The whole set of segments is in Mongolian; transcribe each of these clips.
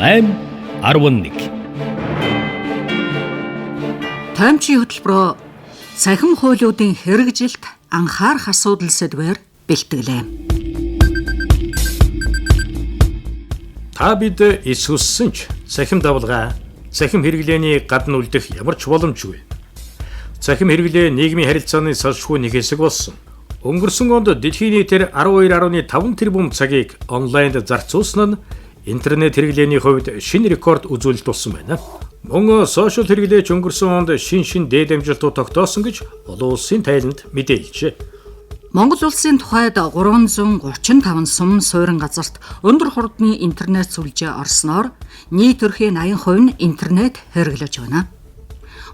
8:11. Таймчийн хөтөлбөрөөр цахим хуулиудын хэрэгжилт анхаарах асуудал сэдвээр бэлтгэлээ. Та бид эсвэлсэн ч цахим давлгаа, цахим хэрэглээний гадна үлдэх ямар ч боломжгүй. Цахим хэрэглээ нийгмийн харилцааны салшгүй нэг хэсэг болсон. Өнгөрсөн онд дэлхийн нийтээр 12.5 тэрбум цагийг онлайнд зарцуулсан нь интернет хэрэглээний хувьд шинэ рекорд үзүүлэлт болсон байна. Мөн сошиал хэрэглээч өнгөрсөн онд шин дээд амжилтууд тогтоосон гэж олон улсын тайланд мэдээлжээ. Монгол улсын тухайд 335 сум суурин газарт өндөр хурдны интернет сүлжээ орсноор нийт эрхийн 80% нь интернет хэрэглэж байна.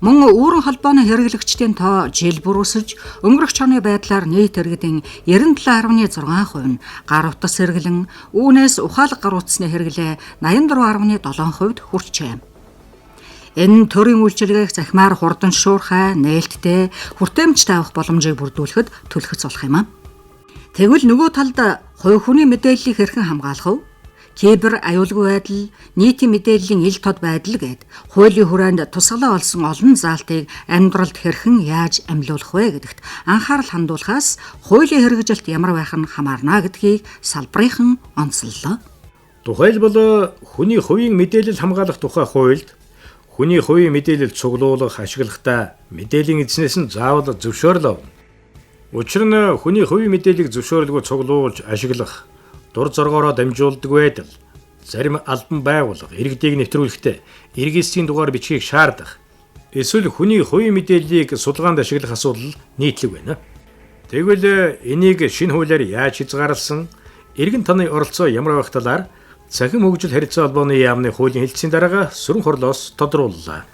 Мөн үүрэн холбооны хэрэглэгчдийн тоо жил бүр өсөж өнгөрөх оны байдлаар нийт иргэдийн 97.6% нь гар утас хэрэглэн үүнээс ухаалаг гар утасны хэрэглээ 84.7% хүрчээ. Энэ төрийн үйлчилгээг захимаар хурдан шуурхай, нээлттэй, хүртээмжтэй авах боломжийг бүрдүүлэхэд төлөхөц болох юм а. Тэгвэл нөгөө талд хувь хүний мэдээллийг хэрхэн хамгаалах вэ? Кибер аюулгүй байдал, нийтийн мэдээллийн ил тод байдал гээд хуулийн хүрээнд тусгалаа олсон олон заалтыг амьдралд хэрхэн яаж амьлуулах вэ гэдэгт анхаарал хандуулахаас хуулийн хэрэгжилт ямар байх нь хамаарна гэдгийг салбарынхан онцлолоо. Тухайлбал хүний хувийн мэдээлэл хамгаалах тухай хуульд хүний хувийн мэдээлэл цуглуулах, ашиглахдаа мэдээллийн эзнээс нь заавал зөвшөөрөл авна. Учир нь хүний хувийн мэдээллийг зөвшөөрлгүй цуглуулж ашиглах, дур зоргоороо дамжуулдаг байдал, зарим албан байгууллага иргэдийг нэвтрүүлэхдээ иргэсийн дугаар бичгийг шаардах, эсвэл хүний хувийн мэдээллийг судалгаанд ашиглах асуудал нийтлэг байна. Тэгвэл энийг шинэ хуулиар яаж хязгаарласан, иргэн таны оролцоо ямар байх талаар цахим хөгжил харилцаа холбооны яамны хуулийн хэлтсийн дараагаар сүрэн хурлаас тодрууллаа.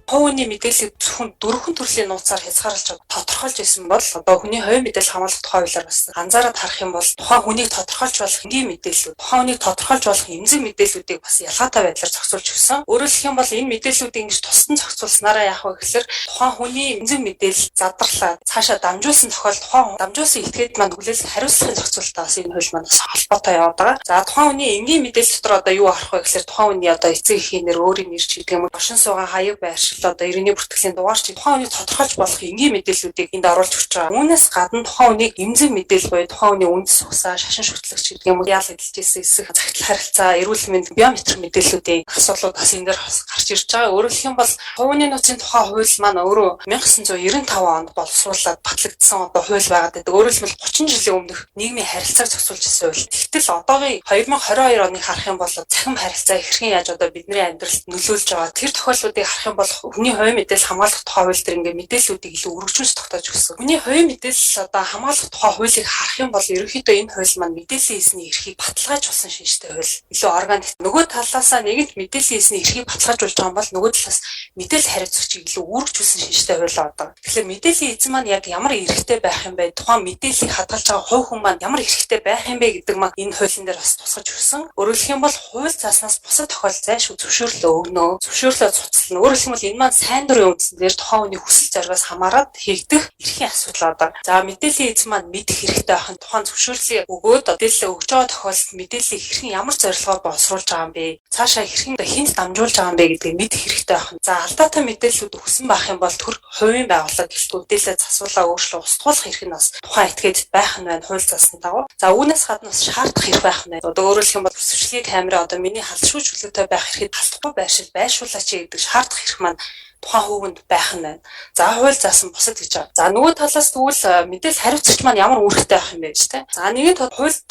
Хувийн мэдээллийг зөвхөн 4 төрлийн нууцаар хязгаарлаж тодорхойлж байсан бол одоо хүний хувийн мэдээлэл хамгаалах тухай хуулиар бас анзаараад харах юм бол тухайн хүнийг тодорхойлж болох энгийн мэдээллүүд, тухайн хүнийг тодорхойлж болох эмзэг мэдээллүүдийг бас ялгаатай байдлаар зохицуулж өгсөн. Өөрөөр хэлэх юм бол энэ мэдээллүүдийг ингэж тусдан зохицуулснараа яах вэ гэхээр тухайн хүний эмзэг мэдээлэл задарлаа цаашаа дамжуулсан тохиолдолд тухайн дамжуулсан этгээд маань хүлээлт хариуцлагын зохицуулалтаас энэ хууль маань бас холбоотой яваад байгаа. За тухайн хүний энгийн мэдээлэл дотор одоо юу харах вэ гэхээр тухайн хүний одоо эцэг эхийн нэр, өөрийн нэр ч гэдэг юм уу, бошин суугаа хаяг байршил одоо иргэний бүртгэлийн дугаар чи тухайн хүнийг тодорхойлж болох энгийн мэдээллүүдийг энд оруулж өгч байгаа. Үүнээс гадна тухайн хүнийг эмзэг мэдээлэл буюу тухайн хүний үндэс ухсаа, шашин шүтлэгч гэдэг юм уу яал эдэлж ирсэн эсэх захидал харилцаа, эрүүл мэнд, биометрик мэдээллүүдийн асуудлууд бас энэ дээр гарч ирж байгаа. Өөрөөр хэлэх юм бол хувийн нөөцийн тухай хууль маань өөрөө 1995 онд боловсруулаад батлагдсан одоо хууль байгаад байдаг. Өөрөөр хэлбэл 30 жилийн өмнөх нийгмийн харилцааг зохицуулж ирсэн хууль. Тэгтэл одоогийн 2022 оныг харах юм бол цахим харилцаа хэрхэн яаж одоо бидний амьдралд нөлөөлж байгаа. Тэр тохиолдлуудыг харах юм бол хүний хувийн мэдээлэл хамгаалах тухай хууль дээр ингээ мэдээллүүдийг илүү өргөжүүлж тогтоож өгсөн. Хүний хувийн мэдээлэл одоо хамгаалах тухай хуулийг харах юм бол ерөнхийдөө энэ хууль маань мэдээллийн эзний эрхийг баталгаажуулсан шинжтэй хууль. Илүү органик. Нөгөө талаасаа нэгэнт мэдээллийн эзний эрхийг баталгаажуулж байгаа бол нөгөө талаас мэдээлэл хариуцагчийг илүү өргөжүүлсэн шинжтэй хууль одоо. Тэгэхээр мэдээллийн эзэн маань яг ямар эрхтэй байх юм бэ? Тухайн мэдээллийг хадгалж байгаа хувь хүн маань ямар эрхтэй байх юм бэ гэдэг маань энэ хуулийн дээр бас тусгаж өгсөн. Өөрөөр хэлэх юм бол хууль зааснаас бусад тохиолдол зайлшгүй зөвшөөрлөө өгнө. Зөвшөөрлөө цуцлана. Өөрөөр хэлэх юм бол энэ маань сайн дурын үндсэн дээр тухайн хүний хүсэл зоригоос хамаарат хийгдэх эрхийн асуудал одоо. За мэдээллийн эзэн маань мэдэх хэрэгтэй байх нь тухайн зөвшөөрлийг өгөөд мэдээлэл өгж байгаа тохиолдолд мэдээллийг хэрхэн ямар зорилгоор боловсруулж байгаа юм бэ? Цаашаа хэрхэн хүнд дамжуулж байгаа юм бэ гэдгийг мэдэх хэрэгтэй байх нь. За алдаатай мэдээллүүд өгсөн байх юм бол төр хувийн байгууллага гэлтгүй мэдээлэл засварлаа өөрчлөлт устгуулах эрх нь бас тухайн этгээд байх нь байна хууль заасны дагуу. За үүнээс гадна бас шаардах эрх байх нь. Одоо өөрөөр хэлэх юм бол хүсвчлэгийн камера одоо миний халдшгүй чөлөөтэй байх эрхийг халдахгүй байршуулаач гэдэг шаардах эрх маань тухайн хүүгэнд байх нь байна. За хууль заасан бусад гэж байгаа. За нөгөө талаас тэгвэл мэдээлэл хариуцагч маань ямар үүрэгтэй байх юм бэ гэж тэ. За нэгэн хуульд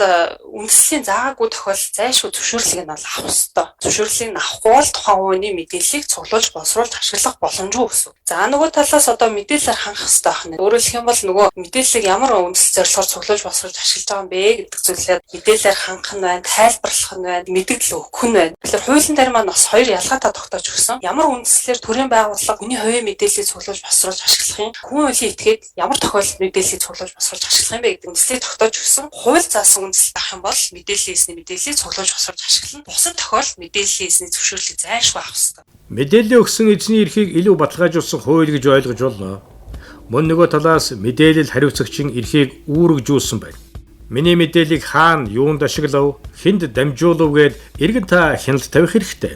үндэслэлийн заагаагүй тохиолдолд зайлшгүй зөвшөөрлийг нь авах ёстой. Зөвшөөрлийг нь авахгүй бол тухайн хүний мэдээллийг цуглуулж боловсруулж ашиглах боломжгүй гэсэн. За нөгөө талаас одоо мэдээлэлээр хангах ёстой байх нь. Өөрөөр хэлэх юм бол нөгөө мэдээллийг ямар үндэслэл зорилгоор цуглуулж боловсруулж ашиглаж байгаа юм бэ гэдэг зүйлээр мэдээлэлээр хангах нь байна, тайлбарлах нь байна, мэдээлэл өгөх нь байна. Тэгэхээр хуулийн дээр маань бас хоёр ялгаатай тогтоож өгсөн. Ямар үндэслэлээр төрийн байгууллага хүний хувийн мэдээллийг цуглуулж боловсруулж ашиглах юм. Хүн үеийн этгээд ямар тохиолдолд мэдээллийг цуглуулж боловсруулж ашиглах юм бэ гэдэг үндэслэлийг тогтоож өгсөн. Хууль заасан үндэслэл байх юм бол мэдээллийн эзний мэдээллийг цуглуулж боловсруулж ашиглана. Бусад тохиолдолд мэдээллийн эзний зөвшөөрлийг зайлшгүй авах ёстой. Мэдээлэл өгсөн эзний эрхийг илүү баталгаажуулсан хууль гэж ойлгож болно. Мөн нөгөө талаас мэдээлэл хариуцагчийн эрхийг үүргэжүүлсэн байна. Миний мэдээллийг хаана юунд ашиглав, хэнд дамжуулав гэд иргэн та хяналт тавих хэрэгтэй.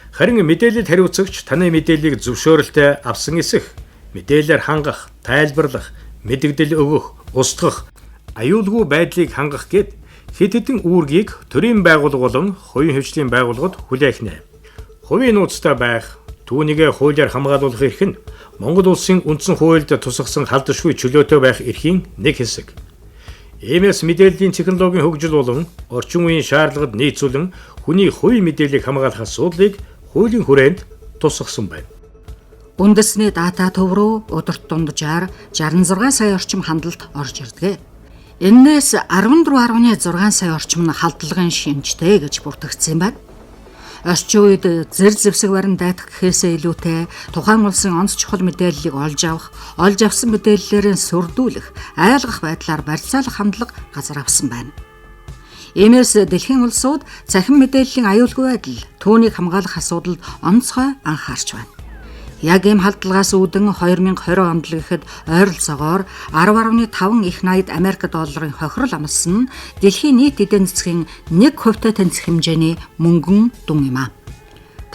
Харин мэдээлэлд хариуцагч таны мэдээллийг зөвшөөрөлтөй авсан эсэх, мэдээлэлээр хангах, тайлбарлах, мэдэгдэл өгөх, устгах, аюулгүй байдлыг хангах гэд хэд хэдэн үүргийг төрийн байгууллага болон хувийн хвшлийн байгууллагад хүлээх. Хувийн нууцтай байх, түүнийгээ хуулиар хамгаалуулах эрх нь Монгол улсын үндсэн хуульд тусгасан халдшгүй чөлөөтэй байх эрхийн нэг хэсэг. Иймээс мэдээллийн технологийн хөгжил болон орчин үеийн шаардлагад нийцүүлэн хүний хувийн мэдээллийг хамгаалах асуудлыг хуулийн хүрээнд тусгасан байна. Үндэсний дата төв рүү өдөрт дунджаар 66 сая орчим хандлалт орж ирдэг. Энээс 14.6 сая орчим нь халдлагын шинжтэй гэж бүртгэгдсэн байна. Орчин үед зэр зэвсэг барин дайтах гэхээсээ илүүтэй тухайн улсын онц чухал мэдээллийг олж авсан мэдээллээрээ сүрдүүлэх, айлгах байдлаар барьцаалах хандлага газар авсан байна. Иймээс дэлхийн улсууд цахим мэдээллийн аюулгүй байдал, түүнийг хамгаалах асуудалд онцгой анхаарч байна. Яг ийм халдлагаас үүдэн 2020 онд л гэхэд ойролцоогоор 10.5 их найд Америк долларын хохирол амлсан нь дэлхийн нийт эдийн засгийн 1% тэнцэх хэмжээний мөнгөн дүн юм а.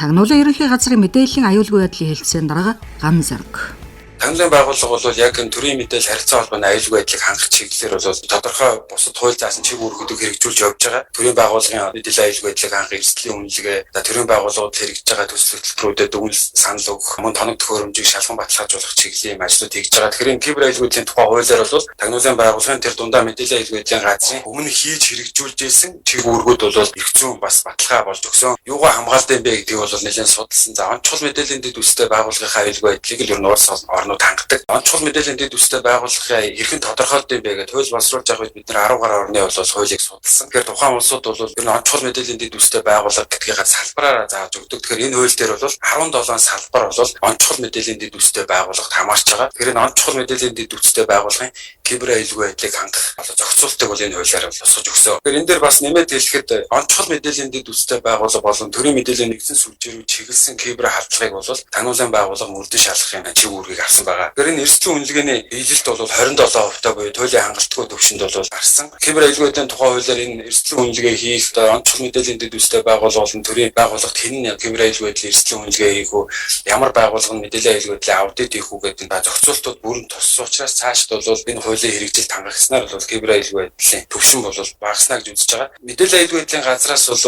Тагнуулын ерөнхий газрын мэдээллийн аюулгүй байдлын хэлтсийн дарга Ган Зориг. Тагнуулын байгууллага бол яг энэ төрийн мэдээлэл харилцаа холбооны аюулгүй байдлыг хангах чиглэлээр бол тодорхой бусад хууль заасан чиг үүргүүдийг хэрэгжүүлж явж байгаа. Төрийн байгууллагын мэдээллийн аюулгүй байдлыг хангах эрсдлийн үнэлгээ, төрийн байгууллагууд хэрэгжиж байгаа төсөл хөтөлбөрүүдэд өгүүл санал өгөх, мөн тоног төхөөрөмжийг шалган баталгаажуулах чиглэлийн ажлууд хийж байгаа. Тэгэхээр энэ кибер аюулгүй байдлын тухай хуулиар бол тагнуулын байгууллагын тэр дундаа мэдээллийн аюулгүй байдлын газрын өмнө хийж хэрэгжүүлж ирсэн чиг үүргүүд бол эрх зүйн бас баталгаа болж өгсөн. Юугаа хамгаалдаг юм бэ гэдгийг бол нэлээд судалсан. За онцгой мэдээллийн дэд үстэй байгууллагын аюулгүй байдлыг л ер нь улс орнууд хангадаг. Онцгой мэдээллийн дэд үстэй байгууллагын эрхэн тодорхойлд юм бэ гэдэг хууль боловсруулж явах үед бид нар 10 гаруй орны бол хуулийг судалсан. Тэгэхээр тухайн улсууд бол ер нь онцгой мэдээллийн дэд үстэй байгууллага гэдгийг салбараараа зааж өгдөг. Тэгэхээр энэ хууль дээр бол 17 салбар бол онцгой мэдээллийн дэд үстэй байгууллагад хамаарч байгаа. Тэгэхээр энэ онцгой мэдээллийн дэд үстэй байгууллагын кибер аюулгүй байдлыг хангах зохицуултыг бол энэ хуулиар босгож өгсөн. Тэгэхээр энэ дээр бас нэмээд хэлэхэд онцгой мэдээллийн дэд үстэй байгууллага болон төрийн мэдээллийн нэгдсэн сүлжээ рүү чиглэсэн кибер халдлагыг бол тагнуулын байгууллага мөрдөн шалгахын чиг үүргийг авсан байгаа. Тэгэхээр энэ эрсдлийн үнэлгээний биелэлт бол 27% буюу туйлын хангалтгүй төвшөнд бол гарсан. Кибер аюулгүй байдлын тухай хуулиар энэ эрсдлийн үнэлгээ хийх, онцгой мэдээллийн дэд үстэй байгууллага болон төрийн байгууллагт хэн кибер аюулгүй байдлын эрсдлийн үнэлгээ хийх үү, ямар байгууллага нь мэдээллийн аюулгүй байдлын аудит хийх үү гэдэг зохицуултууд бүрэн туссан учраас цаашд бол энэ хуулийн хэрэгжилт хангахснаар бол кибер аюулгүй байдлын төвшин бол багаснаа гэж үзэж байгаа. Мэдээллийн аюулгүй байдлын газраас бол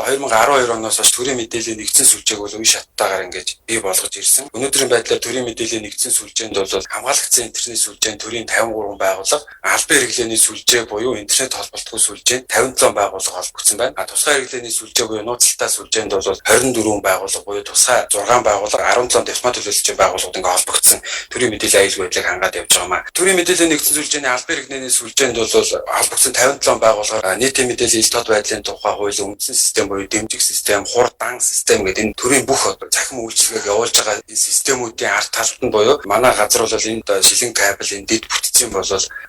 2012 оноос хойш төрийн мэдээллийн нэгдсэн сүлжээг бол үе шаттайгаар ингэж бий болгож ирсэн. Өнөөдрийн байдлаар төрийн мэдээллийн нэгдсэн сүлжээнд бол хамгаалагдсан интернет сүлжээнд төрийн 53 байгууллага, албан хэрэглээний сүлжээ буюу интернет холболтгүй сүлжээнд 57 байгууллага холбогдсон байна. Тусгай хэрэглээний сүлжээ буюу нууцлалтай сүлжээнд бол 24 байгууллага буюу тусгай 6 байгууллага, 17 автомат төлөөлөгчийн байгууллагууд ингээ холбогдсон төрийн мэдээллийн аюулгүй байдлыг хангаад явж байгаа маа. Төрийн мэдээллийн нэгдсэн сүлжээний албан хэрэглээний сүлжээнд бол холбогдсон 57 байгууллага нийтийн мэдээллийн ил тод байдлын тухай хуулийн үндсэн систем буюу дэмжих систем, хурдан систем гэдэг энэ төрийн бүх цахим үйлчилгээг явуулж байгаа энэ системүүдийн ард талд нь буюу манай газар бол энд шилэн кабель энэ дэд бүтцийн бол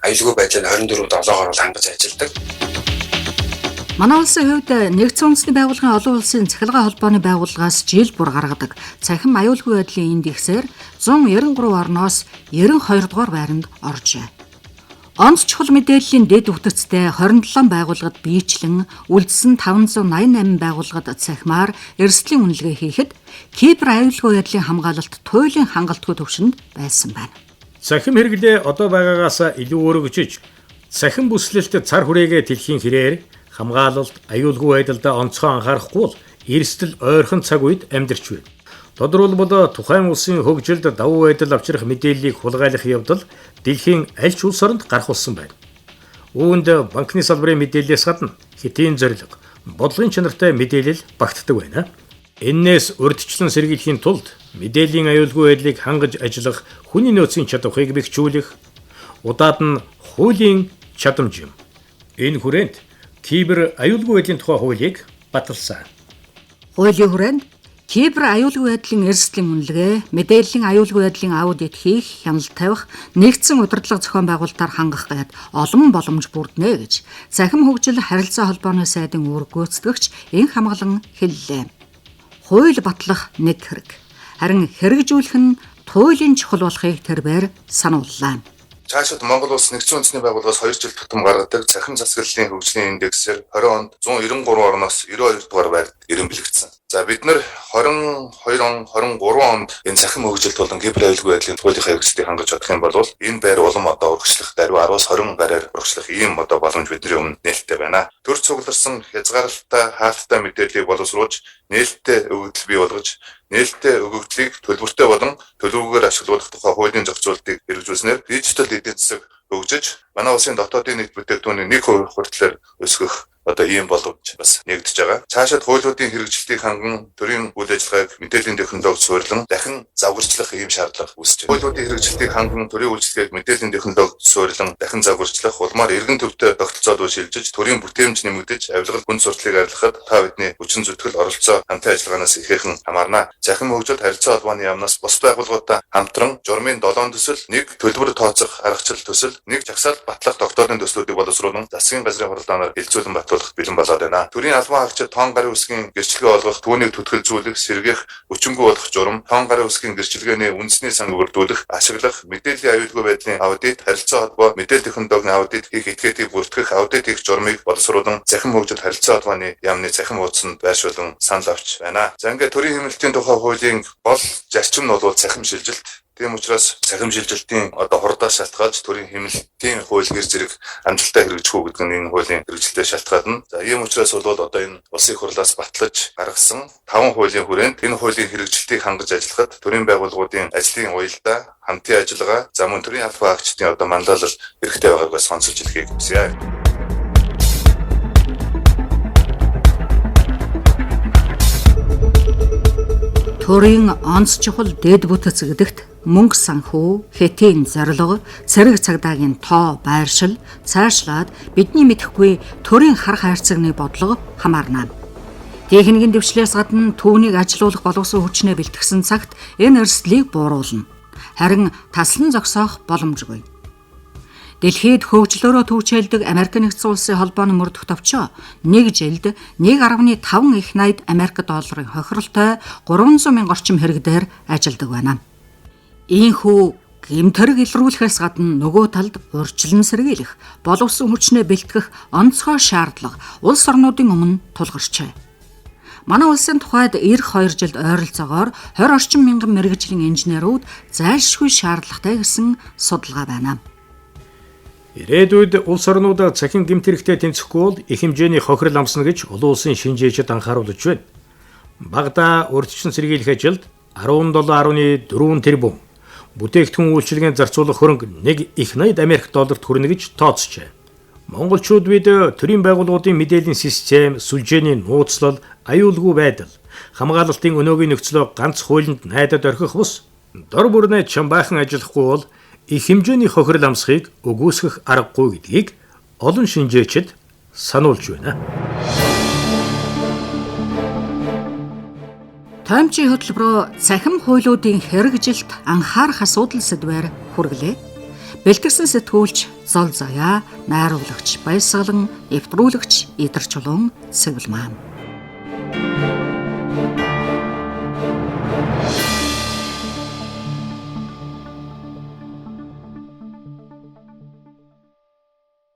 аюулгүй байдлыг 24/7-оор бол хангаж ажилладаг. Манай улсын хувьд нэгдсэн үндэсний байгууллагын олон улсын цахилгаан холбооны байгууллагаас жил бүр гаргадаг цахим аюулгүй байдлын индексээр 193 орноос 92 дугаар байранд оржээ. Онц чухал мэдээллийн дэд үтгцтэй 27 байгууллагад биечлэн үлдсэн 588 байгууллагад цахимаар эрсдлийн үнэлгээ хийхэд кибер аюулгүй байдлын хамгаалалт туйлын хангалтгүй төвшөнд байсан байна. Цахим хэрэглээ одоо байгаагаас илүү өргөжж, цахим бүслэлт цар хүрээгээ дэлхийн хэрээр хамгаалалт аюулгүй байдалд онцгой анхаарахгүй бол эрсдэл ойрхон цаг үед амьдарч байна. Тодорхойлбол тухайн улсын хөгжилд давуу байдал авчрах мэдээллийг хулгайлах явдал дэлхийн аль ч улс оронд гарах болсон байна. Үүнд банкны салбарын мэдээллээс гадна хэтийн зорилго, бодлогын чанартай мэдээлэл багтдаг байна. Энээс урьдчилан сэргийлэхийн тулд мэдээллийн аюулгүй байдлыг хангаж ажиллах хүний нөөцийн чадварыг бэхжүүлэх, удаад нь хуулийн чадамж юм. Энэ хүрээнд кибер аюулгүй байдлын тухай хуулийг баталсан. Хуулийн хүрээнд кибер аюулгүй байдлын эрсдлийн үнэлгээ, мэдээллийн аюулгүй байдлын аудит хийх, хяналт тавих, нэгдсэн удирдлага зохион байгуулалтаар хангах гээд олон боломж бүрднэ гэж Цахим хөгжил харилцаа холбооны сайдын үүрэггүйцэтгэгч Энх хамгалан хэллээ. Хууль батлах нэг хэрэг. Харин хэрэгжүүлэх нь туйлын чухал болохыг тэрээр санууллаа. Цаашид Монгол улс нэгдсэн үндэсний байгууллагаас 2 жил тутам гаргадаг цахим засаглалын хөгжлийн индексээр 20 онд 193 орноос 92 дугаар байранд эренбэлэгдсэн. За бид нэр 22 он 23 онд энэ цахим хөгжилт болон гибр аюулгүй байдлын туйлынхаа хэрэгцээг хангаж чадах юм бол энэ байр улам одоо урагшлах даруй 10-аас 20 гараар урагшлах ийм одоо боломж бидний өмнө нээлттэй байна. Төр цугларсан хязгаарлалтай хаалттай мэдээллийг боловсруулж нээлттэй өгөгдөл бий болгож нээлттэй өгөгдлийг төлбөртэй болон төлөвлөгөөр ашиглуулах тухай хуулийн зохицуултыг хэрэгжүүлснээр дижитал эдийн засаг хөгжиж манай улсын дотоодын нийт бүтээгдэхүүний 1% хүртэлээр өсгөх одоо ийм боломж бас нэгдэж байгаа. Цаашид хуулиудын хэрэгжилтийг ханган төрийн үйл ажиллагааг мэдээллийн технологид суурилан дахин завгарчлах ийм шаардлага үүсэж байна. Хуулиудын хэрэгжилтийг ханган төрийн үйлчлэгийг мэдээллийн технологид суурилан дахин завгарчлах улмаар эргэн төвтэй тогтолцоод шилжиж төрийн бүтээмж нэмэгдэж авилгал хүнд сурталчилгааг арилгахад та бидний хүчин зүтгэл оролцоо хамтын ажиллагаанаас ихээхэн хамаарна. Захин хөгжилт харилцаа холбооны яамнаас бус байгууллагуудаа хамтран журмын 7 төсөл, 1 төлбөр тооцох аргачлал төсөл, 1 жагсаал батлах тогтоолын төслүүдийг боловсруулан засгийн газрын хурлаанаар хилцүүлэн батлуулах бэлэн болоод байна. Төрийн албан хаагчид тоон гарын үсгийн гэрчлэгээ олгох, түүнийг түтгэлзүүлэх, сэргээх, өчнгөө болох журам, тоон гарын үсгийн гэрчлэгээний үндэсний сан өгөрдүүлэх, ашиглах, мэдээллийн аюулгүй байдлын аудит, харилцаа холбоо, мэдээлэл технологийн аудит хийх этгээдийг бүртгэх, аудит хийх журмыг боловсруулан захин хөгжилт харилцаа холбооны яамны захин хуудсанд байршуулан санал авч байна. За ингээд төрийн хэмнэлтийн тухай хуулийн гол зарчим нь бол захин шилжилт. Тийм учраас цахим шилжилтийн одоо хурдаас шалтгаалж төрийн хэмнэлтийн хууль гэр зэрэг амжилттай хэрэгжих үү гэдэг нь энэ хуулийн хэрэгжилтэд шалтгаална. За ийм учраас бол одоо энэ улсын хурлаас батлаж гаргасан 5 хуулийн хүрээнд энэ хуулийн хэрэгжилтийг хангаж ажиллахад төрийн байгууллагуудын ажлын уялдаа хамтын ажиллагаа за мөн төрийн албан хаагчдын одоо манлайлал хэрэгтэй байгааг бас сонсож хэлхийг хүсье. Төрийн онц чухал дэд бүтэц гэдэгт мөнгө санхүү, хэтийн зорилго, цэрэг цагдаагийн тоо, байршил, цаашлаад бидний мэдэхгүй төрийн харах хайрцагны бодлого хамаарна. Техникийн дэвшлээс гадна түүнийг ажилуулах боловсон хүчнээ бэлтгэсэн цагт энэ эрсдлийг бууруулна. Харин таслан зогсоох боломжгүй. Дэлхийд хөгжлөөрөө төвчээлдэг Америк нэгдсэн улсын холбооны мөрдөх товчоо 1 жилд 1.5 их найд Америк долларын хохиролтой 300 мянган орчим хэрэгдээр ажилдаг байна. Ийхүү гэмтэрэг илрүүлэхээс гадна нөгөө талд урьдчилан сэргийлэх, боловсон хүчнээ бэлтгэх онцгой шаардлага улс орнуудын өмнө тулгарчээ. Манай улсын тухайд эх 2 жилд ойролцоогоор 20 орчим мянган мэргэжлийн инженерүүд зайлшгүй шаардлагатай гэсэн судалгаа байна. Ирээдүйд улс орнуудаа цахим гэмтэрэгтэй тэнцэхгүй бол их хэмжээний хохирол амсна гэж олон улсын шинжээчид анхааруулж байна. Багада урьдчилан сэргийлэх ажилд 17.4 тэрбум бүтээгдэхүүн үйлчилгээнд зарцуулах хөрөнгө 1 их найд Америк долларт хүрнэ гэж тооцжээ. Монголчууд бид төрийн байгууллагуудын мэдээллийн систем, сүлжээний нууцлал, аюулгүй байдал, хамгаалалтын өнөөгийн нөхцөлөө ганц хуулинд найдад орхих бус дор бүрнээ чамбаахан ажиллахгүй бол их хэмжээний хохирол амсхийг өгөөсгөх аргагүй гэдгийг олон шинжээчид сануулж байна. Таймчийн хөтөлбөрөөр цахим хуулиудын хэрэгжилт анхаарах асуудал сэдвээр хүргэлээ. Бэлтгэсэн сэтгүүлч Зол Заяа, найруулагч Баясгалан, нэвтрүүлэгч Идэр Чулуун, Цэвэлмаан.